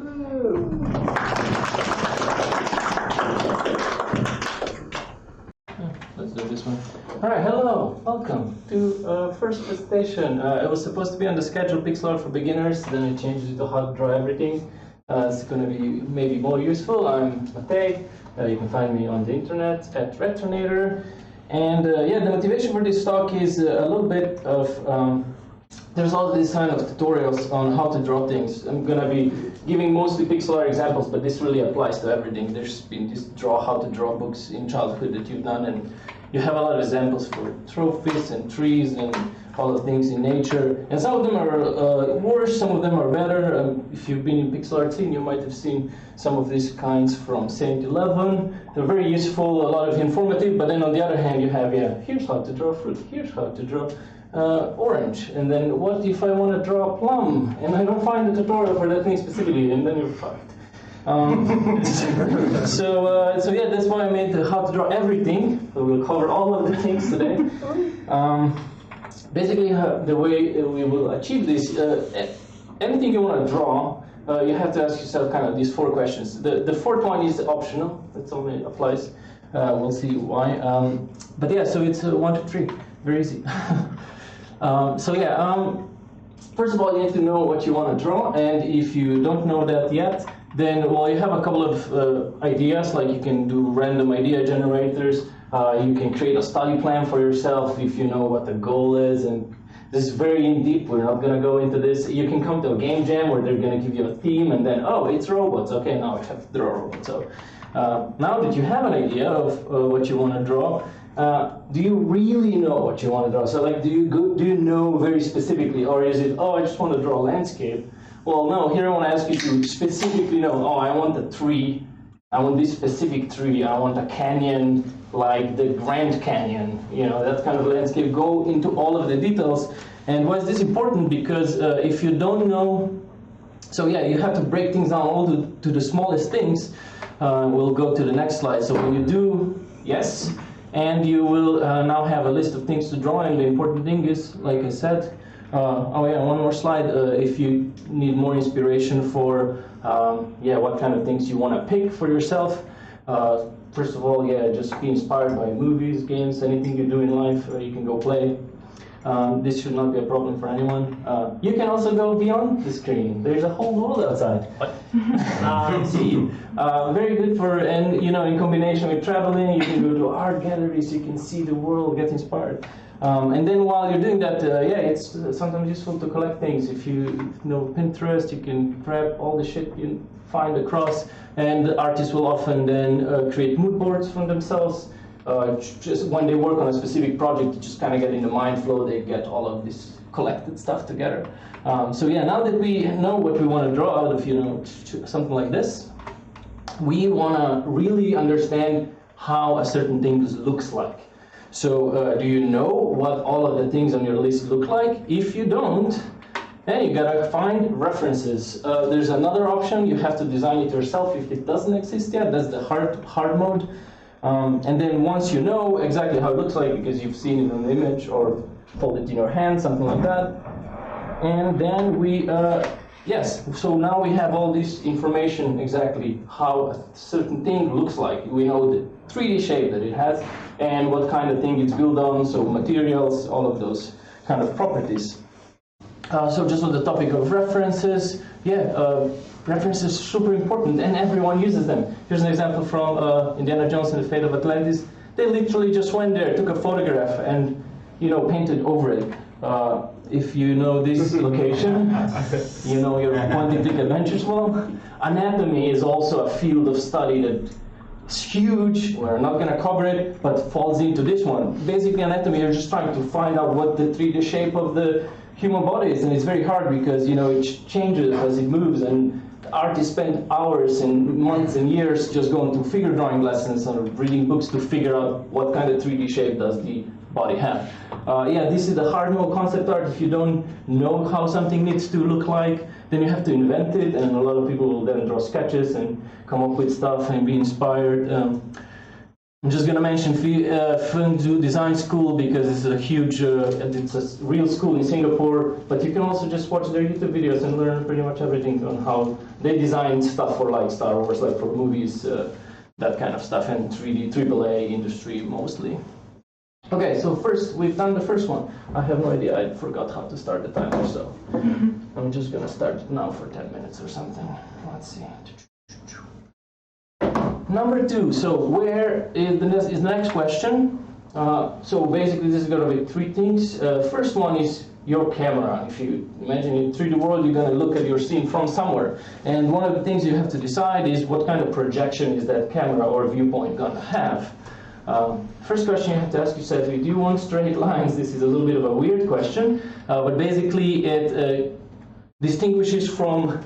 Let's do this one. All right, hello, welcome to first presentation. It was supposed to be on the schedule Pixel Art for Beginners, then I changed it to How to Draw Everything. It's going to be maybe more useful. I'm Matej. You can find me on the internet at Retronator. And yeah, the motivation for this talk is a little bit of there's all these kind of tutorials on how to draw things. I'm going to be giving mostly pixel art examples, but this really applies to everything. There's been these how to draw books in childhood that you've done, and you have a lot of examples for trophies and trees and all the things in nature. And some of them are worse, some of them are better. If you've been in pixel art scene, you might have seen some of these kinds from Saint 11. They're very useful, a lot of informative, but then on the other hand, you have, here's how to draw fruit, here's how to draw orange, and then what if I want to draw a plum and I don't find a tutorial for that thing specifically, and then you're fucked. So yeah, that's why I made how to draw everything. So we'll cover all of the things today. Basically, the way we will achieve this, anything you want to draw, you have to ask yourself kind of these 4 questions. The fourth one is optional. That only applies. We'll see why. But yeah, so it's 1, 2, 3. Very easy. So yeah, first of all, you need to know what you want to draw, and if you don't know that yet, then, well, you have a couple of ideas, like you can do random idea generators, you can create a study plan for yourself if you know what the goal is, and this is very in deep, we're not going to go into this. You can come to a game jam where they're going to give you a theme, and then, oh, it's robots, okay, now I have to draw robots. So now that you have an idea of what you want to draw, do you really know what you want to draw? So like, do you know very specifically, or is it, oh, I just want to draw a landscape? Well, no, here I want to ask you to specifically know, oh, I want a tree, I want this specific tree, I want a canyon, like the Grand Canyon, you know, that kind of landscape. Go into all of the details. And why is this important? Because if you don't know, so yeah, you have to break things down all to the smallest things. We'll go to the next slide. So when you do, yes, and you will now have a list of things to draw, and the important thing is, like I said, oh yeah, one more slide. If you need more inspiration for yeah, what kind of things you want to pick for yourself, first of all, yeah, just be inspired by movies, games, anything you do in life, you can go play. This should not be a problem for anyone. You can also go beyond the screen. There's a whole world outside. What? See, very good for, and you know, in combination with traveling, you can go to art galleries, you can see the world, get inspired. And then while you're doing that, yeah, it's sometimes useful to collect things. If you know Pinterest, you can grab all the shit you find across, and artists will often then create mood boards from themselves. Just when they work on a specific project, you just kind of get in the mind flow, they get all of this collected stuff together. So yeah, now that we know what we want to draw out of, you know, something like this, we want to really understand how a certain thing looks like. So do you know what all of the things on your list look like? If you don't, then you gotta find references. There's another option, you have to design it yourself if it doesn't exist yet. That's the hard mode. And then once you know exactly how it looks like, because you've seen it on the image or hold it in your hand, something like that. And then we, yes, so now we have all this information exactly how a certain thing looks like. We know the 3D shape that it has and what kind of thing it's built on, so materials, all of those kind of properties. So just on the topic of references, yeah, references are super important and everyone uses them. Here's an example from Indiana Jones and the Fate of Atlantis. They literally just went there, took a photograph and, you know, painted over it. If you know this location, you know your point-and-click adventures well. Anatomy is also a field of study that is huge. We're not going to cover it, but falls into this one. Basically, anatomy, you're just trying to find out what the 3D shape of the human body is, and it's very hard because, you know, it changes as it moves, and artists spend hours and months and years just going to figure drawing lessons or reading books to figure out what kind of 3D shape does the body have. Yeah, this is the hard mode concept art. If you don't know how something needs to look like, then you have to invent it, and a lot of people will then draw sketches and come up with stuff and be inspired. I'm just going to mention Fengdu Design School because it's a huge, it's a real school in Singapore, but you can also just watch their YouTube videos and learn pretty much everything on how they design stuff for like Star Wars, like for movies, that kind of stuff, and 3D, AAA industry mostly. Okay, so first, we've done the first one. I have no idea, I forgot how to start the timer, so I'm just going to start it now for 10 minutes or something. Let's see. Number 2, so where is the next question? So basically this is going to be 3 things. First one is your camera. If you imagine in 3D world, you're going to look at your scene from somewhere. And one of the things you have to decide is what kind of projection is that camera or viewpoint going to have. First question you have to ask yourself, do you want straight lines? This is a little bit of a weird question, but basically it distinguishes from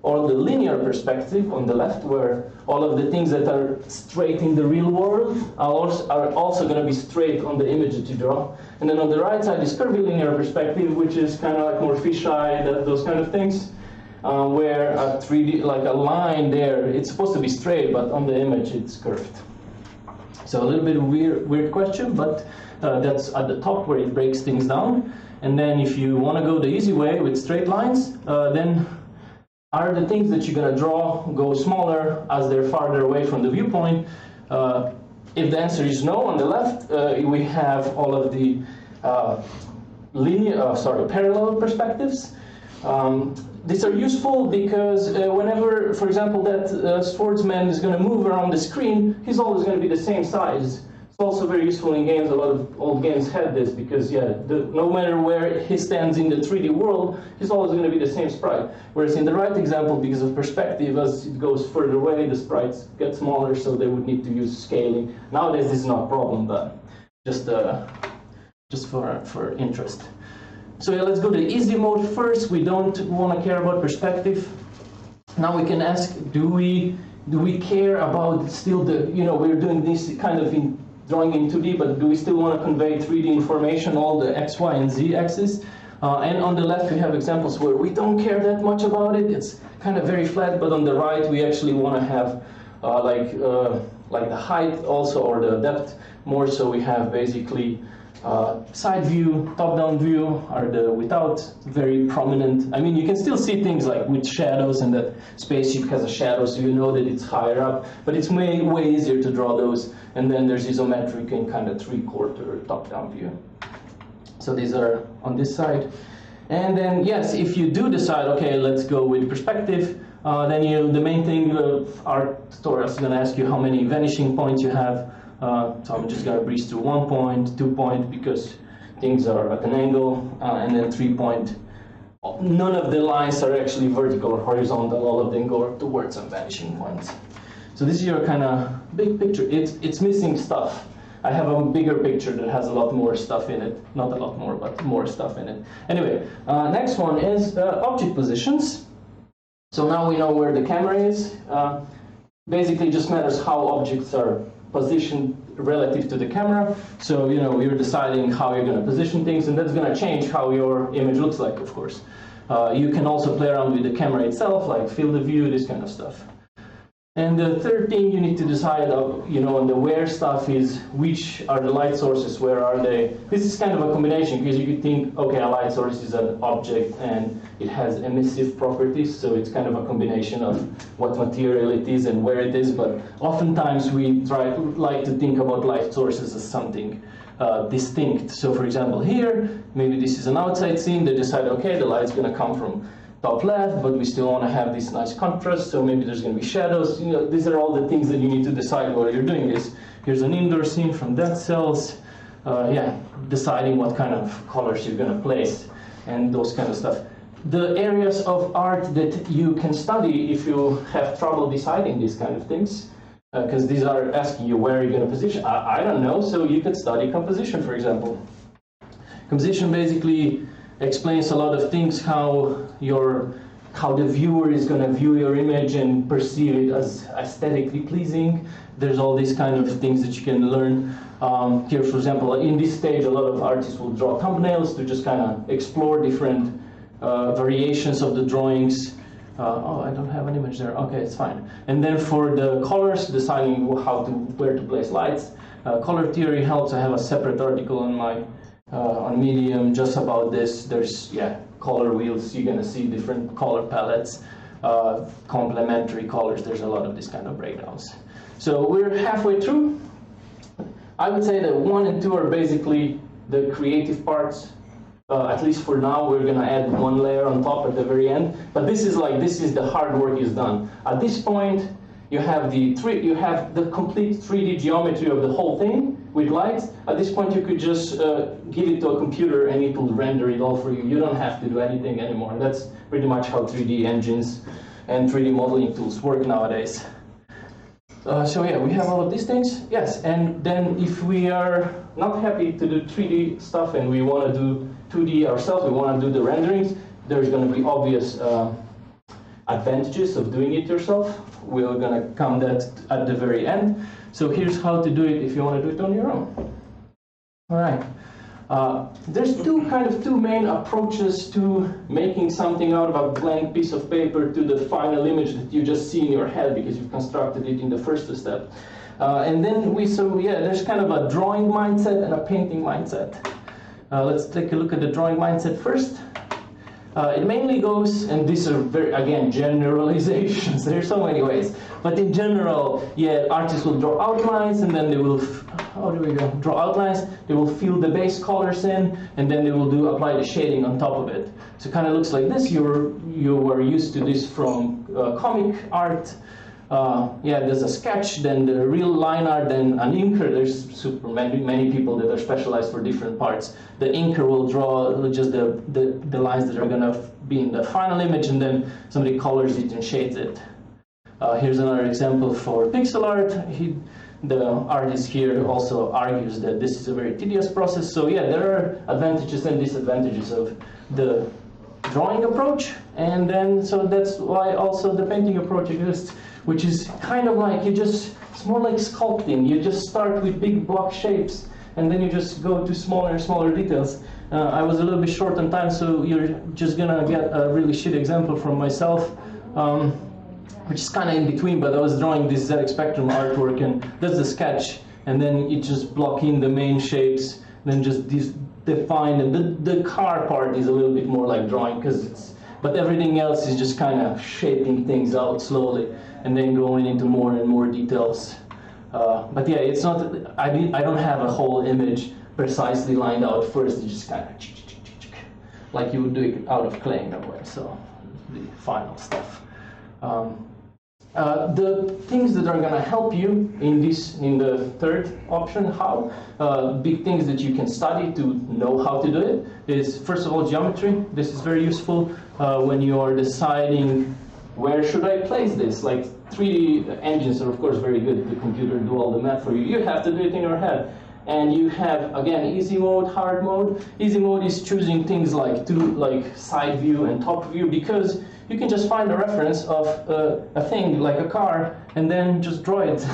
or the linear perspective on the left, where all of the things that are straight in the real world are also going to be straight on the image that you draw. And then on the right side is curvilinear perspective, which is kind of like more fisheye, those kind of things, where a 3D, like a line there, it's supposed to be straight, but on the image it's curved. So a little bit of weird question, but that's at the top where it breaks things down. And then if you want to go the easy way with straight lines, then are the things that you're going to draw go smaller as they're farther away from the viewpoint? If the answer is no, on the left, we have all of the parallel perspectives. These are useful because whenever, for example, that swordsman is going to move around the screen, he's always going to be the same size. It's also very useful in games. A lot of old games have this because, no matter where he stands in the 3D world, he's always going to be the same sprite. Whereas in the right example, because of perspective, as it goes further away, the sprites get smaller, so they would need to use scaling. Nowadays, this is not a problem, but just for interest. So let's go to the easy mode first. We don't want to care about perspective. Now we can ask, do we care about still the, we're doing this kind of drawing in 2D, but do we still want to convey 3D information, all the X, Y, and Z axis? And on the left we have examples where we don't care that much about it. It's kind of very flat, but on the right we actually want to have like the height also, or the depth more, so we have basically side view, top-down view are the without very prominent. I mean, you can still see things like with shadows, and that spaceship has a shadow, so you know that it's higher up, but it's way easier to draw those. And then there's isometric and kind of 3/4 top-down view. So these are on this side. And then, yes, if you do decide, okay, let's go with perspective, then the main thing our tutorial is going to ask you how many vanishing points you have. So I'm just going to breeze through 1 point, 2 point, because things are at an angle, and then 3 point. None of the lines are actually vertical or horizontal, all of them go towards some vanishing points. So this is your kind of big picture. It's missing stuff. I have a bigger picture that has a lot more stuff in it. Not a lot more, but more stuff in it. Anyway, next one is object positions. So now we know where the camera is. Basically, it just matters how objects are positioned relative to the camera. So, you're deciding how you're going to position things, and that's going to change how your image looks like, of course. You can also play around with the camera itself, like field of view, this kind of stuff. And the third thing you need to decide, on the where stuff is, which are the light sources, where are they? This is kind of a combination, because you could think, okay, a light source is an object and it has emissive properties, so it's kind of a combination of what material it is and where it is, but oftentimes we like to think about light sources as something distinct. So for example here, maybe this is an outside scene, they decide, okay, the light's going to come from top left, but we still want to have this nice contrast, so maybe there's going to be shadows. These are all the things that you need to decide while you're doing this. Here's an indoor scene from Dead Cells. Deciding what kind of colors you're going to place and those kind of stuff. The areas of art that you can study if you have trouble deciding these kind of things, because these are asking you where you're going to position. I don't know, so you could study composition, for example. Composition basically explains a lot of things, how the viewer is going to view your image and perceive it as aesthetically pleasing. There's all these kind of things that you can learn. Here, for example, in this stage, a lot of artists will draw thumbnails to just kind of explore different variations of the drawings. Oh, I don't have an image there. Okay, it's fine. And then for the colors, deciding where to place lights. Color theory helps. I have a separate article on my on Medium just about this. There's color wheels. You're gonna see different color palettes, complementary colors. There's a lot of this kind of breakdowns. So we're halfway through. I would say that 1 and 2 are basically the creative parts. At least for now, we're gonna add 1 layer on top at the very end. But this is the hard work is done. At this point, you have the complete 3D geometry of the whole thing with lights. At this point, you could just give it to a computer and it will render it all for you. You don't have to do anything anymore. That's pretty much how 3D engines and 3D modeling tools work nowadays. So yeah, we have all of these things. Yes, and then if we are not happy to do 3D stuff and we want to do 2D ourselves, we want to do the renderings, there's going to be obvious advantages of doing it yourself. We're going to come that at the very end. So here's how to do it if you want to do it on your own. All right. There's two main approaches to making something out of a blank piece of paper to the final image that you just see in your head because you've constructed it in the first step. And then there's kind of a drawing mindset and a painting mindset. Let's take a look at the drawing mindset first. It mainly goes, and these are again, generalizations. There's so many ways. But in general, artists will draw outlines, and then they will, draw outlines. They will fill the base colors in, and then they will apply the shading on top of it. So it kind of looks like this. You were used to this from comic art. There's a sketch, then the real line art, then an inker. There's many people that are specialized for different parts. The inker will draw just the lines that are going to be in the final image, and then somebody colors it and shades it. Here's another example for pixel art. The artist here also argues that this is a very tedious process. So there are advantages and disadvantages of the drawing approach, and then so that's why also the painting approach exists, which is kind of like it's more like sculpting. You just start with big block shapes, and then you just go to smaller and smaller details. I was a little bit short on time, so you're just gonna get a really shit example from myself, which is kind of in between, but I was drawing this ZX Spectrum artwork, and that's the sketch, and then you just block in the main shapes, then just these define, and the car part is a little bit more like drawing, but everything else is just kind of shaping things out slowly, and then going into more and more details. But it's not, I don't have a whole image precisely lined out first. It's just kind of like you would do it out of clay in a way. So the final stuff. The things that are going to help you in the third option, big things that you can study to know how to do it is, first of all, geometry. This is very useful when you are deciding where should I place this. Like 3D engines are of course very good. The computer do all the math for you. You have to do it in your head. And you have, again, easy mode, hard mode. Easy mode is choosing things like side view and top view, because you can just find a reference of a thing like a car and then just draw it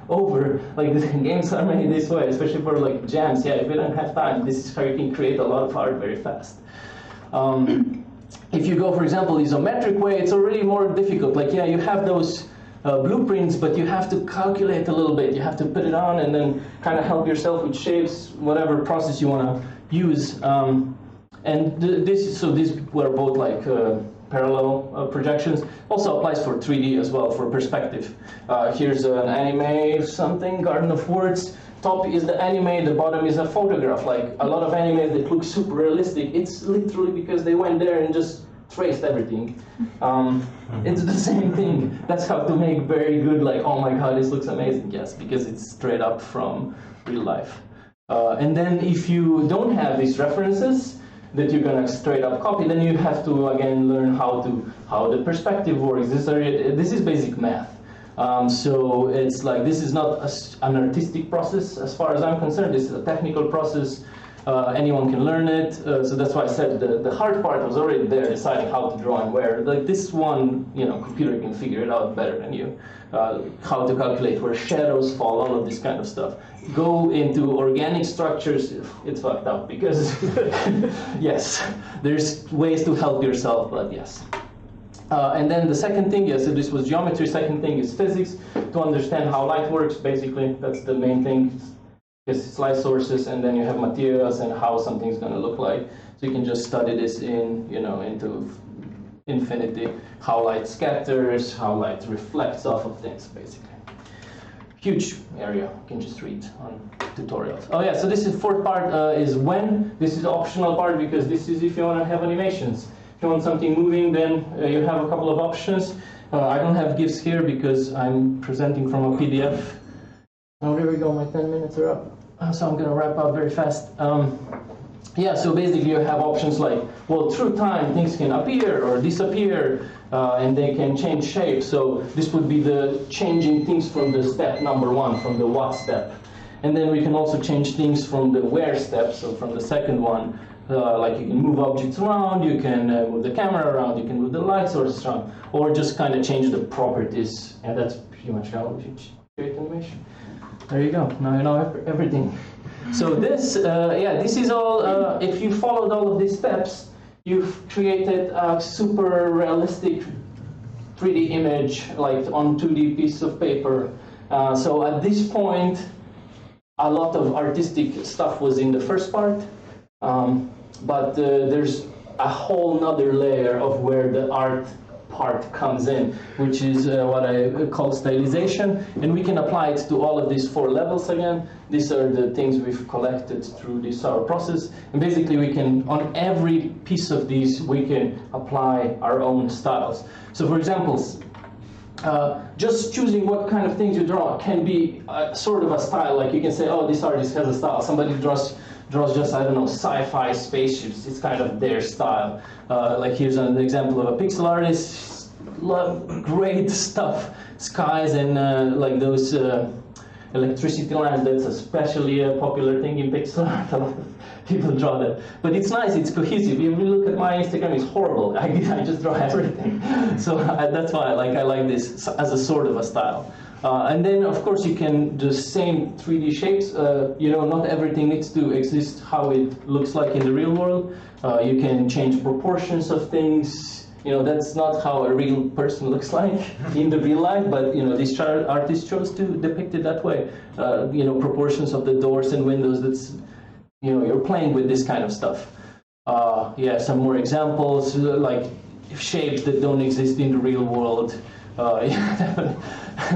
over. Like the games are made this way, especially for like jams. If you don't have time, this is how you can create a lot of art very fast. If you go, for example, isometric way, it's already more difficult. Like you have those blueprints, but you have to calculate a little bit. You have to put it on and then kind of help yourself with shapes, whatever process you want to use. These were both like parallel projections. Also applies for 3D as well, for perspective. Here's an anime something, Garden of Words. Top is the anime, the bottom is a photograph. Like a lot of animes that look super realistic, it's literally because they went there and just traced everything. It's the same thing. That's how to make very good, like, oh my god, this looks amazing. Yes, because it's straight up from real life. And then if you don't have these references that you're gonna straight up copy, then you have to again learn how the perspective works. This is basic math. So it's like, this is not an artistic process as far as I'm concerned. This is a technical process. Anyone can learn it. So that's why I said the hard part was already there, deciding how to draw and where. Like this one, computer can figure it out better than you. How to calculate where shadows fall, all of this kind of stuff. Go into organic structures, it's fucked up because, yes, there's ways to help yourself, but yes. And then the second thing, yes, so this was geometry. Second thing is physics, to understand how light works, basically. That's the main thing. It's light sources, and then you have materials and how something's going to look like. So you can just study this in, into infinity, how light scatters, how light reflects off of things, basically. Huge area, you can just read on tutorials. Oh yeah, so this is fourth part is when. This is the optional part because this is if you want to have animations. If you want something moving, then you have a couple of options. I don't have GIFs here because I'm presenting from a PDF. Oh, here we go, my 10 minutes are up. So I'm gonna wrap up very fast. Yeah, so basically you have options like, well, through time things can appear or disappear, and they can change shape. So this would be the changing things from the step number 1, from the what step. And then we can also change things from the where step, so from the second one. Like you can move objects around, you can move the camera around, you can move the light sources around, or just kind of change the properties. And that's pretty much how you create animation. There you go, now you know everything. So this, this is all, if you followed all of these steps, you've created a super realistic 3D image, like on 2D piece of paper. So at this point, a lot of artistic stuff was in the first part, but there's a whole nother layer of where the art part comes in, which is what I call stylization, and we can apply it to all of these 4 levels again. These are the things we've collected through this our process, and basically we can, on every piece of these, we can apply our own styles. So for example, just choosing what kind of things you draw can be sort of a style. Like you can say, oh, this artist has a style. Somebody draws just, I don't know, sci-fi spaceships. It's kind of their style. Like here's an example of a pixel artist. Love great stuff, skies and like those electricity lamps. That's especially a popular thing in pixel art. A lot of people draw that. But it's nice, it's cohesive. If you look at my Instagram, it's horrible. I just draw everything. So that's why I like this as a sort of a style. And then, of course, you can do the same 3D shapes. Not everything needs to exist how it looks like in the real world. You can change proportions of things. That's not how a real person looks like in the real life, but this artist chose to depict it that way. Proportions of the doors and windows. That's you're playing with this kind of stuff. Some more examples like shapes that don't exist in the real world.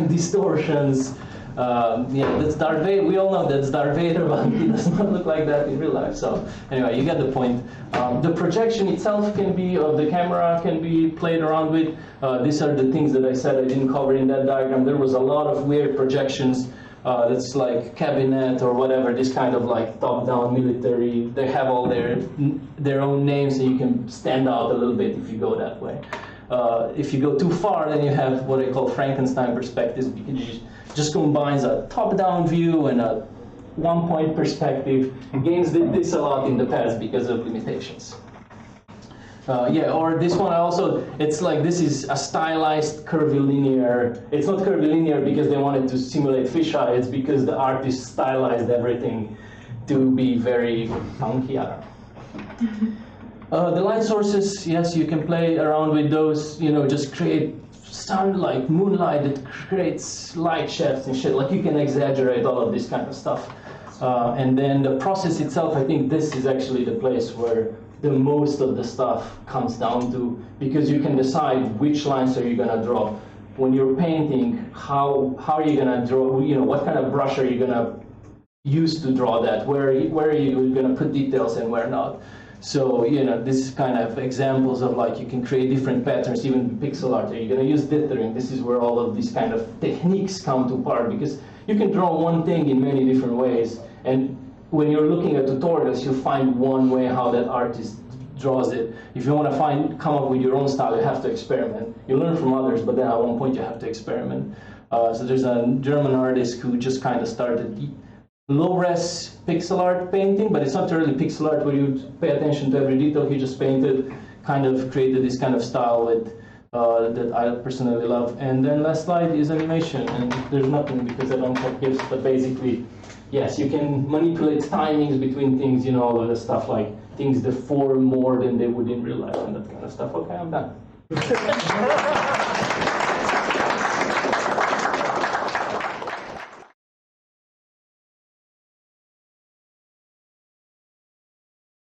Distortions. That's Darth Vader. We all know that's Darth Vader, but he does not look like that in real life. So anyway, you get the point. The projection itself can be, of the camera can be played around with. These are the things that I said I didn't cover in that diagram. There was a lot of weird projections. That's like cabinet or whatever, this kind of like top-down military. They have all their own names, and you can stand out a little bit if you go that way. If you go too far, then you have what I call Frankenstein perspectives, because it just combines a top-down view and a one-point perspective. Games did this a lot in the past because of limitations. Or this one also, it's like this is a stylized curvilinear. It's not curvilinear because they wanted to simulate fisheye, it's because the artist stylized everything to be very funky. I don't know. The light sources, yes, you can play around with those, just create sunlight, moonlight that creates light shafts and shit. Like you can exaggerate all of this kind of stuff. And then the process itself, I think this is actually the place where the most of the stuff comes down to, because you can decide which lines are you going to draw. When you're painting, how are you going to draw, what kind of brush are you going to use to draw that? Where are you going to put details and where not? So, this is kind of examples of like you can create different patterns, even pixel art. Are you going to use dithering? This is where all of these kind of techniques come to part, because you can draw one thing in many different ways. And when you're looking at tutorials, you find one way how that artist draws it. If you want to come up with your own style, you have to experiment. You learn from others, but then at one point you have to experiment. So there's a German artist who just kind of started low-res pixel art painting, but it's not really pixel art where you pay attention to every detail. He just painted, kind of created this kind of style with, that I personally love. And then last slide is animation, and there's nothing because I don't have GIFs, but basically, yes, you can manipulate timings between things, all of the stuff like things deform more than they would in real life and that kind of stuff. Okay, I'm done. you.